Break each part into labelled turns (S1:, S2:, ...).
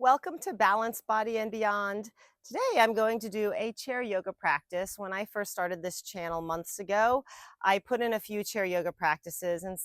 S1: Welcome to Balanced Body and Beyond. Today I'm going to do a chair yoga practice. When I first started this channel months ago, I put in a few chair yoga practices and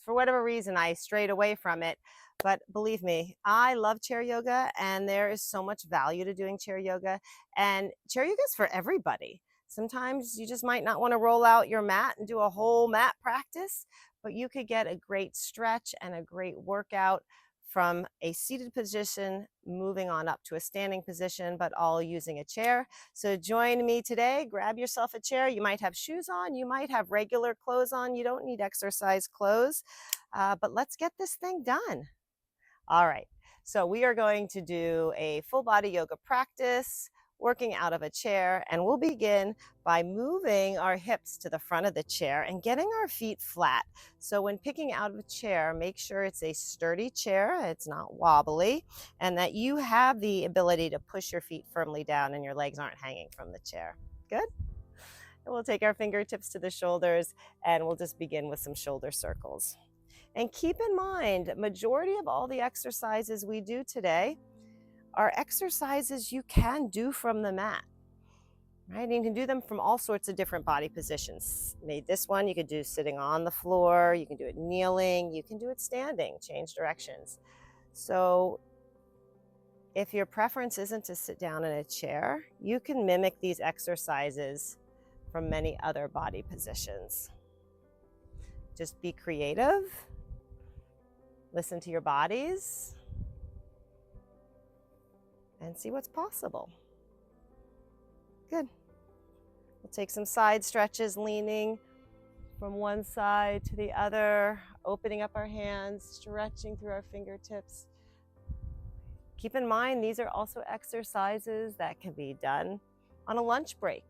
S1: for whatever reason I strayed away from it. But believe me, I love chair yoga and there is so much value to doing chair yoga, and chair yoga is for everybody. Sometimes you just might not want to roll out your mat and do a whole mat practice, but you could get a great stretch and a great workout from a seated position, moving on up to a standing position, but all using a chair. So join me today, grab yourself a chair. You might have shoes on, you might have regular clothes on. You don't need exercise clothes, but let's get this thing done. All right, so we are going to do a full body yoga practice, working out of a chair, and we'll begin by moving our hips to the front of the chair and getting our feet flat. So when picking out of a chair, make sure it's a sturdy chair, it's not wobbly, and that you have the ability to push your feet firmly down and your legs aren't hanging from the chair. Good? And we'll take our fingertips to the shoulders and we'll just begin with some shoulder circles. And keep in mind, majority of all the exercises we do today are exercises you can do from the mat, right? And you can do them from all sorts of different body positions. Made this one, you could do sitting on the floor, you can do it kneeling, you can do it standing, change directions. So if your preference isn't to sit down in a chair, you can mimic these exercises from many other body positions. Just be creative. Listen to your bodies and see what's possible. Good. We'll take some side stretches, leaning from one side to the other, opening up our hands, stretching through our fingertips. Keep in mind, these are also exercises that can be done on a lunch break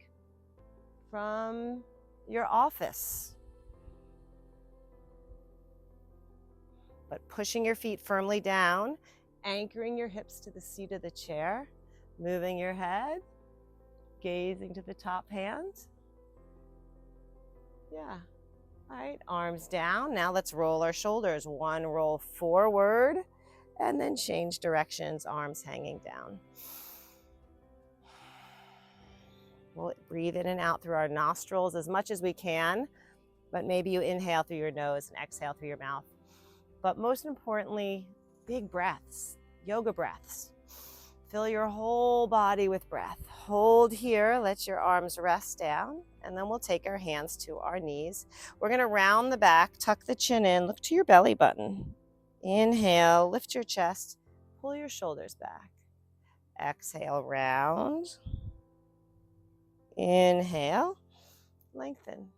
S1: from your office. But pushing your feet firmly down, anchoring your hips to the seat of the chair, moving your head, gazing to the top hand. Yeah. All right, arms down. Now let's roll our shoulders. One roll forward and then change directions, arms hanging down. We'll breathe in and out through our nostrils as much as we can, but maybe you inhale through your nose and exhale through your mouth. But most importantly, big breaths, yoga breaths. Fill your whole body with breath. Hold here, let your arms rest down, and then we'll take our hands to our knees. We're gonna round the back, tuck the chin in, look to your belly button. Inhale, lift your chest, pull your shoulders back. Exhale, round. Inhale, lengthen.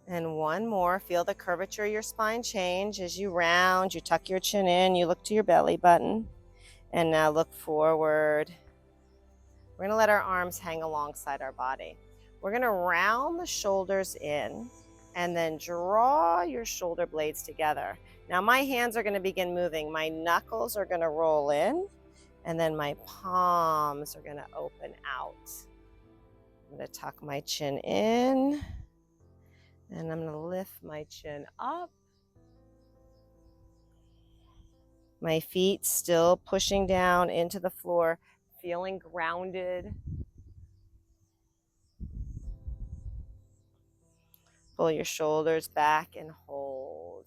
S1: And one more. Feel the curvature of your spine change as you round, you tuck your chin in, you look to your belly button, and now look forward. We're gonna let our arms hang alongside our body. We're gonna round the shoulders in and then draw your shoulder blades together. Now my hands are gonna begin moving. My knuckles are gonna roll in and then my palms are gonna open out. I'm gonna tuck my chin in and I'm gonna lift my chin up. My feet still pushing down into the floor, feeling grounded. Pull your shoulders back and hold.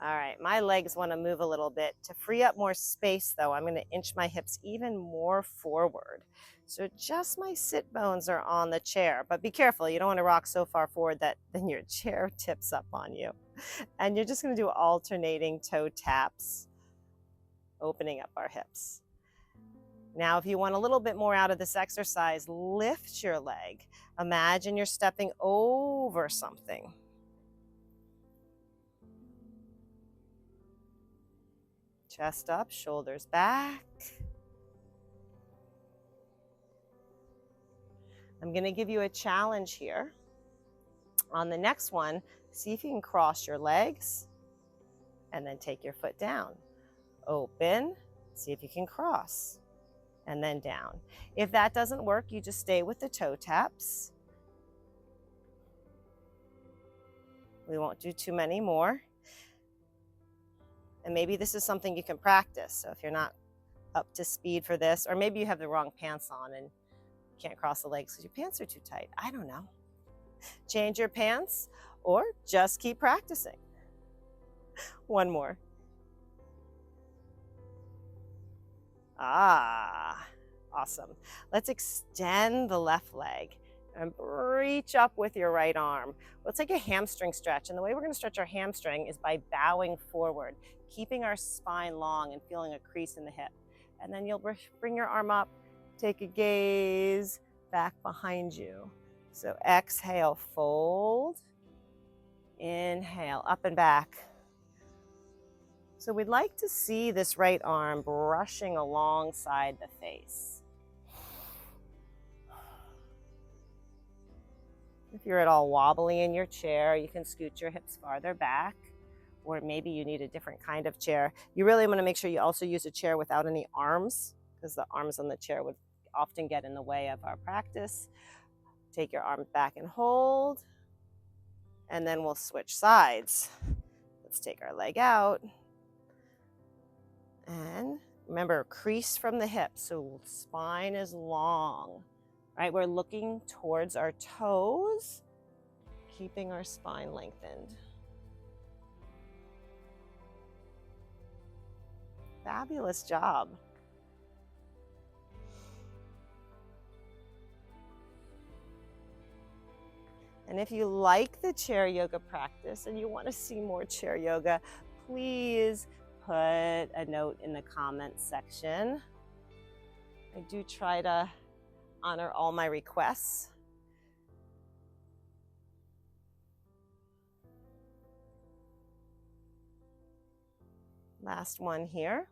S1: All right, my legs want to move a little bit. To free up more space though, I'm going to inch my hips even more forward. So just my sit bones are on the chair, but be careful. You don't want to rock so far forward that then your chair tips up on you. And you're just going to do alternating toe taps, opening up our hips. Now, if you want a little bit more out of this exercise, lift your leg. Imagine you're stepping over something. Chest up, shoulders back. I'm going to give you a challenge here. On the next one, see if you can cross your legs and then take your foot down. Open, see if you can cross. and then down. If that doesn't work, you just stay with the toe taps. We won't do too many more. And maybe this is something you can practice. So if you're not up to speed for this, or maybe you have the wrong pants on and can't cross the legs because your pants are too tight. I don't know. Change your pants or just keep practicing. One more. Awesome. Let's extend the left leg and reach up with your right arm. Let's take a hamstring stretch. And the way we're going to stretch our hamstring is by bowing forward, keeping our spine long and feeling a crease in the hip. And then you'll bring your arm up, take a gaze back behind you. So exhale, fold. Inhale, up and back. So we'd like to see this right arm brushing alongside the face. If you're at all wobbly in your chair, you can scoot your hips farther back, or maybe you need a different kind of chair. You really want to make sure you also use a chair without any arms, because the arms on the chair would often get in the way of our practice. Take your arms back and hold, and then we'll switch sides. Let's take our leg out. And remember, crease from the hips, so spine is long. Right, we're looking towards our toes, keeping our spine lengthened. Fabulous job. And if you like the chair yoga practice and you want to see more chair yoga, please put a note in the comments section. I do try to honor all my requests. Last one here.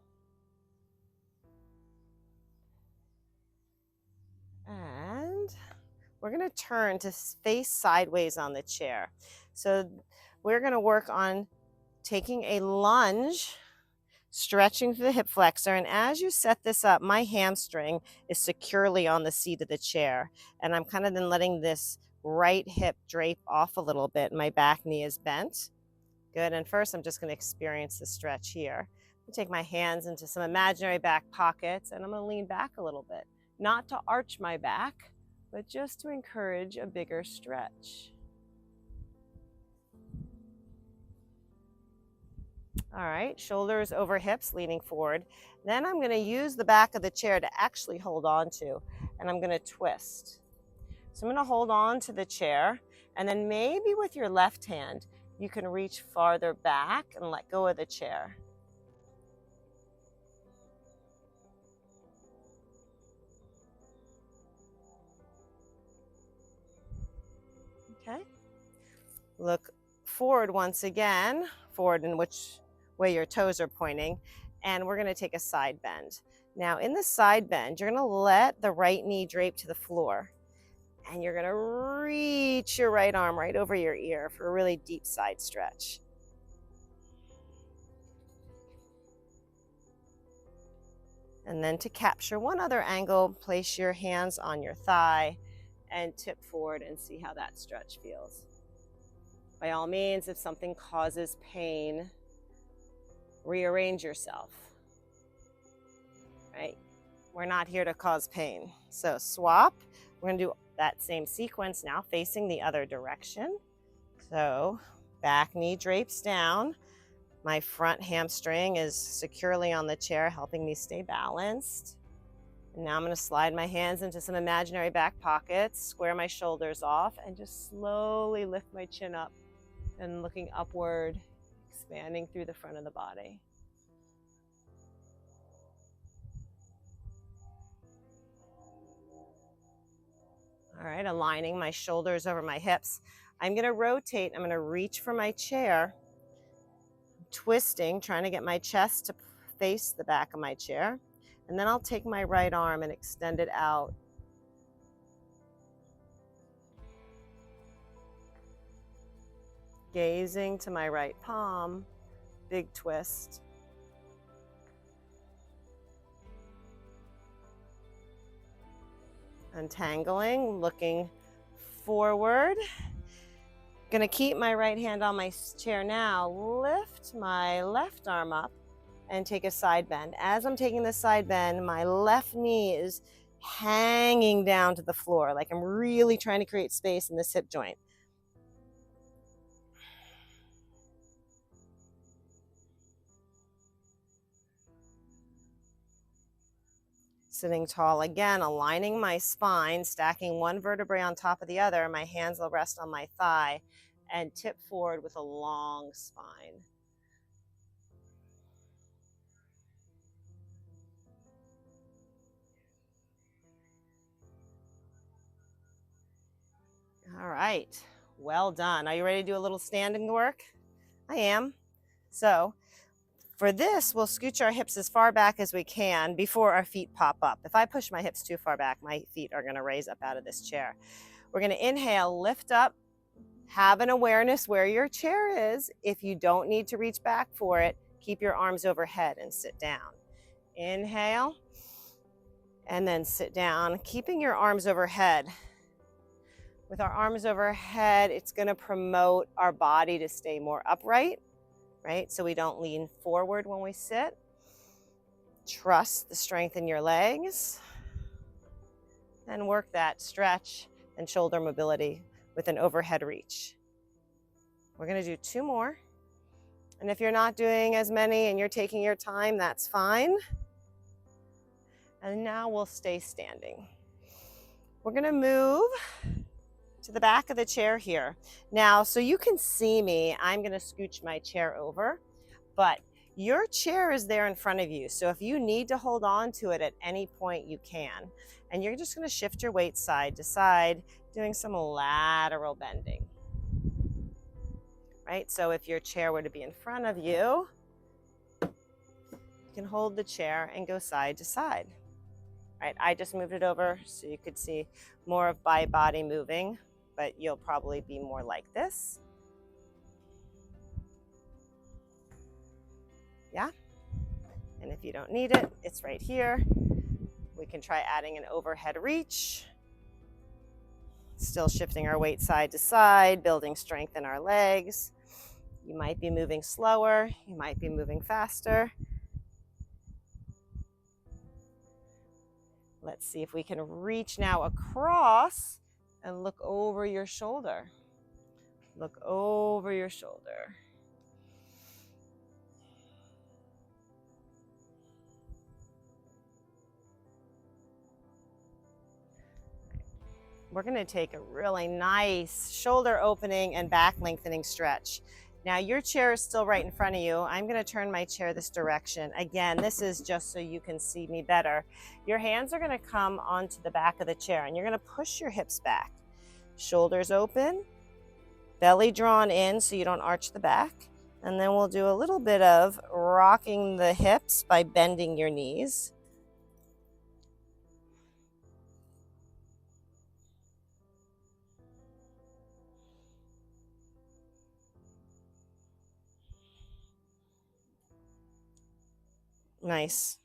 S1: And we're going to turn to face sideways on the chair. So we're going to work on taking a lunge, stretching through the hip flexor. And as you set this up, my hamstring is securely on the seat of the chair. And I'm kind of then letting this right hip drape off a little bit. My back knee is bent. Good. And first, I'm just going to experience the stretch here. I'll take my hands into some imaginary back pockets, and I'm going to lean back a little bit. Not to arch my back, but just to encourage a bigger stretch. All right, shoulders over hips, leaning forward. Then I'm going to use the back of the chair to actually hold on to, and I'm going to twist. So I'm going to hold on to the chair, and then maybe with your left hand, you can reach farther back and let go of the chair. Okay. Look forward once again, forward in which way your toes are pointing, and we're going to take a side bend. Now in the side bend, you're going to let the right knee drape to the floor, and you're going to reach your right arm right over your ear for a really deep side stretch. And then to capture one other angle, place your hands on your thigh and tip forward and see how that stretch feels. By all means, if something causes pain, rearrange yourself. Right? We're not here to cause pain. So swap. We're going to do that same sequence now, facing the other direction. So back knee drapes down. My front hamstring is securely on the chair, helping me stay balanced. And now I'm going to slide my hands into some imaginary back pockets, square my shoulders off, and just slowly lift my chin up and looking upward, expanding through the front of the body. All right, aligning my shoulders over my hips. I'm going to rotate. I'm going to reach for my chair, twisting, trying to get my chest to face the back of my chair. And then I'll take my right arm and extend it out. Gazing to my right palm, big twist. Untangling, looking forward. Gonna keep my right hand on my chair now. Lift my left arm up and take a side bend. As I'm taking this side bend, my left knee is hanging down to the floor, like I'm really trying to create space in this hip joint. Sitting tall again, aligning my spine, stacking one vertebrae on top of the other. My hands will rest on my thigh and tip forward with a long spine. All right, well done. Are you ready to do a little standing work? I am. So for this, we'll scooch our hips as far back as we can before our feet pop up. If I push my hips too far back, my feet are gonna raise up out of this chair. We're gonna inhale, lift up, have an awareness where your chair is. If you don't need to reach back for it, keep your arms overhead and sit down. Inhale, and then sit down, keeping your arms overhead. With our arms overhead, it's gonna promote our body to stay more upright, right? So we don't lean forward when we sit. Trust the strength in your legs. And work that stretch and shoulder mobility with an overhead reach. We're gonna do 2 more. And if you're not doing as many and you're taking your time, that's fine. And now we'll stay standing. We're gonna move to the back of the chair here. Now, so you can see me, I'm gonna scooch my chair over, but your chair is there in front of you. So if you need to hold on to it at any point, you can. And you're just gonna shift your weight side to side, doing some lateral bending. Right, so if your chair were to be in front of you, you can hold the chair and go side to side. Right, I just moved it over so you could see more of my body moving, but you'll probably be more like this. Yeah, and if you don't need it, it's right here. We can try adding an overhead reach. Still shifting our weight side to side, building strength in our legs. You might be moving slower, you might be moving faster. Let's see if we can reach now across and look over your shoulder. Look over your shoulder. We're gonna take a really nice shoulder opening and back lengthening stretch. Now your chair is still right in front of you. I'm gonna turn my chair this direction. Again, this is just so you can see me better. Your hands are gonna come onto the back of the chair and you're gonna push your hips back. Shoulders open, belly drawn in so you don't arch the back. And then we'll do a little bit of rocking the hips by bending your knees. Nice.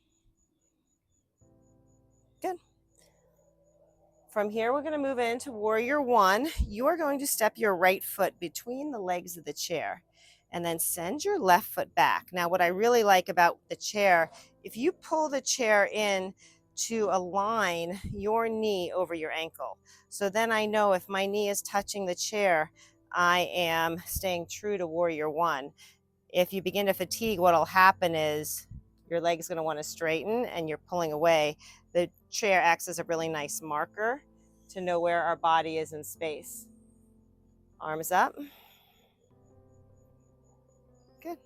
S1: Good. From here, we're going to move into Warrior One. You are going to step your right foot between the legs of the chair and then send your left foot back. Now, what I really like about the chair, if you pull the chair in to align your knee over your ankle. So then I know if my knee is touching the chair, I am staying true to Warrior One. If you begin to fatigue, what'll happen is your leg's going to want to straighten and you're pulling away. The chair acts as a really nice marker to know where our body is in space. Arms up. Good.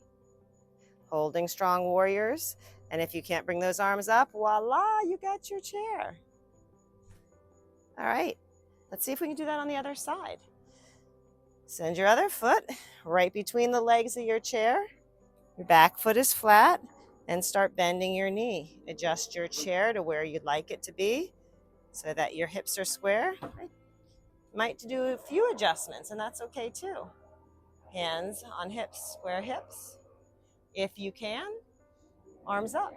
S1: Holding strong warriors. And if you can't bring those arms up, voila, you got your chair. All right, let's see if we can do that on the other side. Send your other foot right between the legs of your chair. Your back foot is flat and start bending your knee. Adjust your chair to where you'd like it to be so that your hips are square. Might do a few adjustments and that's okay too. Hands on hips, square hips. If you can, arms up.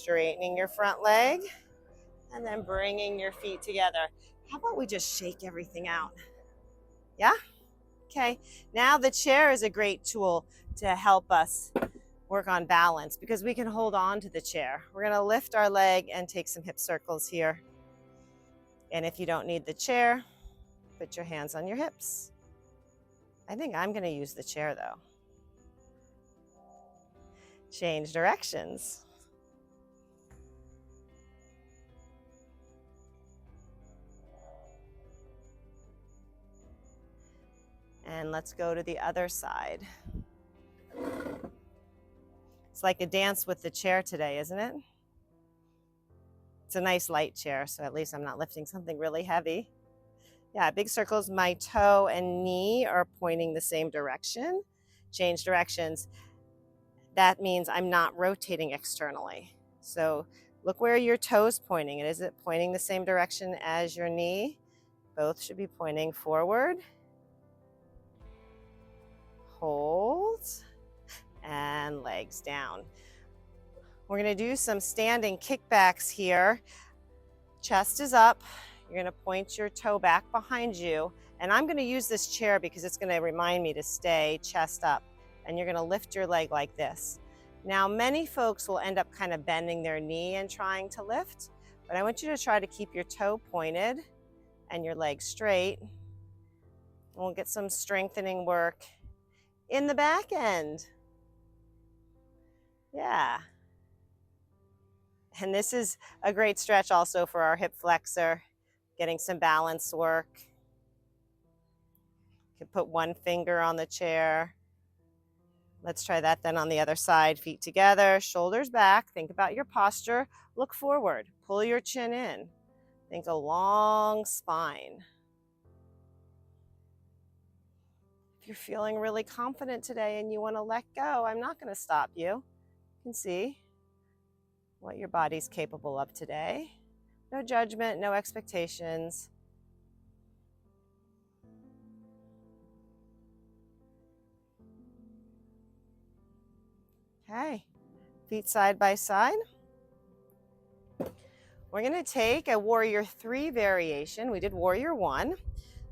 S1: Straightening your front leg and then bringing your feet together. How about we just shake everything out? Yeah? Okay. Now the chair is a great tool to help us work on balance because we can hold on to the chair. We're going to lift our leg and take some hip circles here. And if you don't need the chair, put your hands on your hips. I think I'm going to use the chair though. Change directions. And let's go to the other side. It's like a dance with the chair today, isn't it? It's a nice light chair, so at least I'm not lifting something really heavy. Yeah, big circles. My toe and knee are pointing the same direction. Change directions. That means I'm not rotating externally. So look where your toe's pointing. And is it pointing the same direction as your knee? Both should be pointing forward. Hold. And legs down. We're going to do some standing kickbacks here. Chest is up. You're going to point your toe back behind you. And I'm going to use this chair because it's going to remind me to stay chest up. And you're going to lift your leg like this. Now, many folks will end up kind of bending their knee and trying to lift. But I want you to try to keep your toe pointed and your leg straight. We'll get some strengthening work in the back end. Yeah. And this is a great stretch also for our hip flexor, getting some balance work. You can put one finger on the chair. Let's try that then on the other side. Feet together, shoulders back. Think about your posture. Look forward. Pull your chin in. Think a long spine. If you're feeling really confident today and you want to let go, I'm not going to stop you. You can see what your body's capable of today. No judgment, no expectations. Okay, feet side by side. We're going to take a warrior 3 variation. We did warrior 1.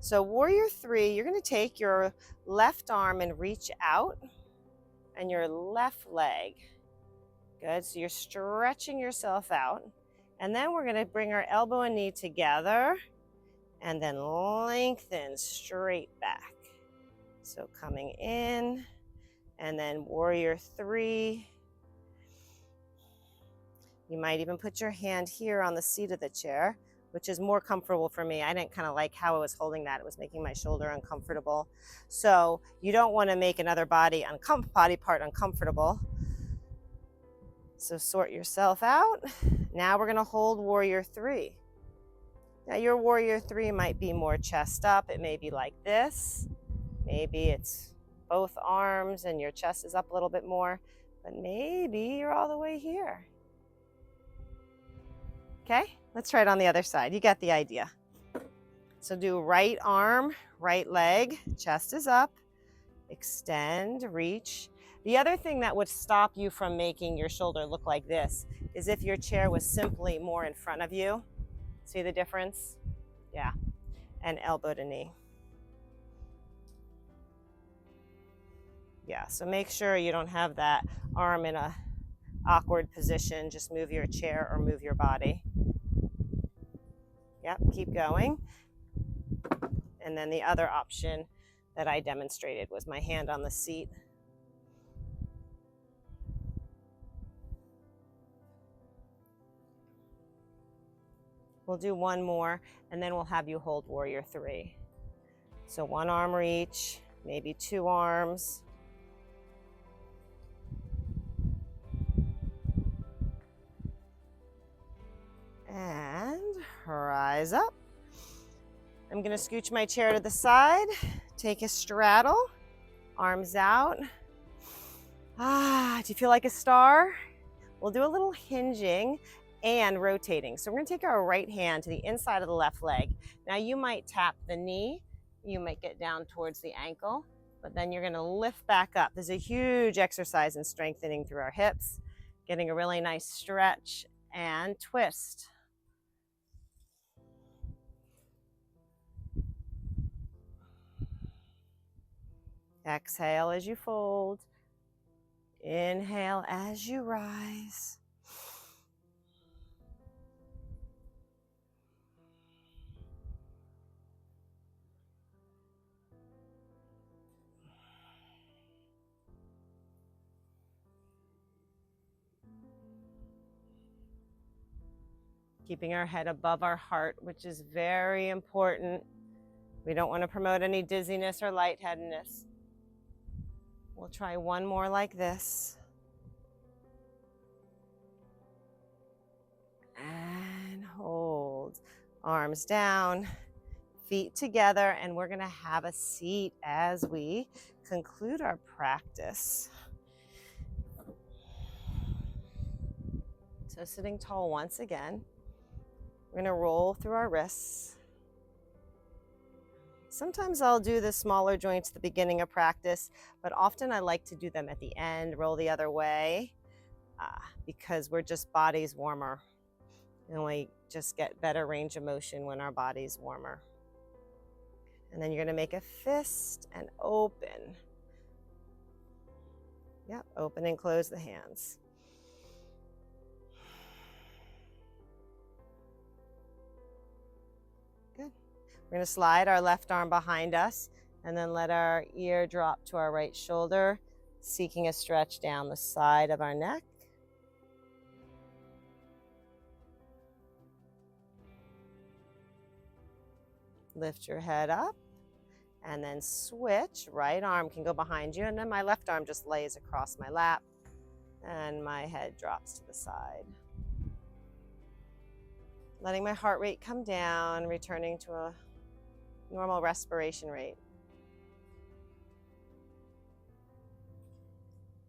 S1: So warrior 3, you're going to take your left arm and reach out and your left leg. Good, so you're stretching yourself out. And then we're going to bring our elbow and knee together and then lengthen straight back. So coming in and then warrior 3. You might even put your hand here on the seat of the chair, which is more comfortable for me. I didn't kind of like how I was holding that. It was making my shoulder uncomfortable. So you don't want to make another body part uncomfortable. So sort yourself out. Now we're going to hold warrior 3. Now your warrior 3 might be more chest up. It may be like this. Maybe it's both arms and your chest is up a little bit more, but maybe you're all the way here. Okay, let's try it on the other side. You got the idea. So do right arm, right leg, chest is up, extend, reach. The other thing that would stop you from making your shoulder look like this is if your chair was simply more in front of you. See the difference? Yeah, and elbow to knee. Yeah, so make sure you don't have that arm in a awkward position. Just move your chair or move your body. Yep, keep going. And then the other option that I demonstrated was my hand on the seat. We'll do one more and then we'll have you hold warrior 3. So one arm reach, maybe 2 arms. And rise up. I'm going to scooch my chair to the side, take a straddle, arms out. Do you feel like a star? We'll do a little hinging and rotating. So we're going to take our right hand to the inside of the left leg. Now you might tap the knee, you might get down towards the ankle, but then you're going to lift back up. There's a huge exercise in strengthening through our hips. Getting a really nice stretch and twist. Exhale as you fold. Inhale as you rise. Keeping our head above our heart, which is very important. We don't want to promote any dizziness or lightheadedness. We'll try one more like this. And hold. Arms down, feet together, and we're going to have a seat as we conclude our practice. So sitting tall once again. We're going to roll through our wrists. Sometimes I'll do the smaller joints at the beginning of practice, but often I like to do them at the end, roll the other way, because we're just bodies warmer. And we just get better range of motion when our body's warmer. And then you're going to make a fist and open. Yep, open and close the hands. Good. We're going to slide our left arm behind us and then let our ear drop to our right shoulder, seeking a stretch down the side of our neck. Lift your head up and then switch. Right arm can go behind you, and then my left arm just lays across my lap and my head drops to the side. Letting my heart rate come down, returning to a normal respiration rate.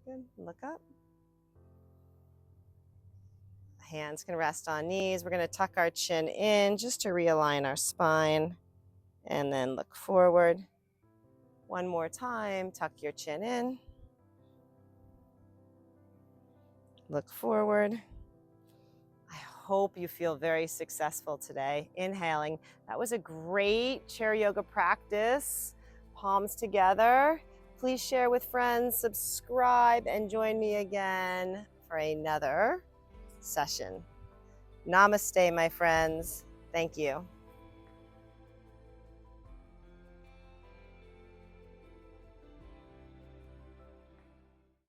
S1: Good. Look up. Hands can rest on knees. We're going to tuck our chin in just to realign our spine. And then look forward. One more time, tuck your chin in. Look forward. I hope you feel very successful today. Inhaling. That was a great chair yoga practice. Palms together. Please share with friends, subscribe, and join me again for another session. Namaste, my friends. Thank you.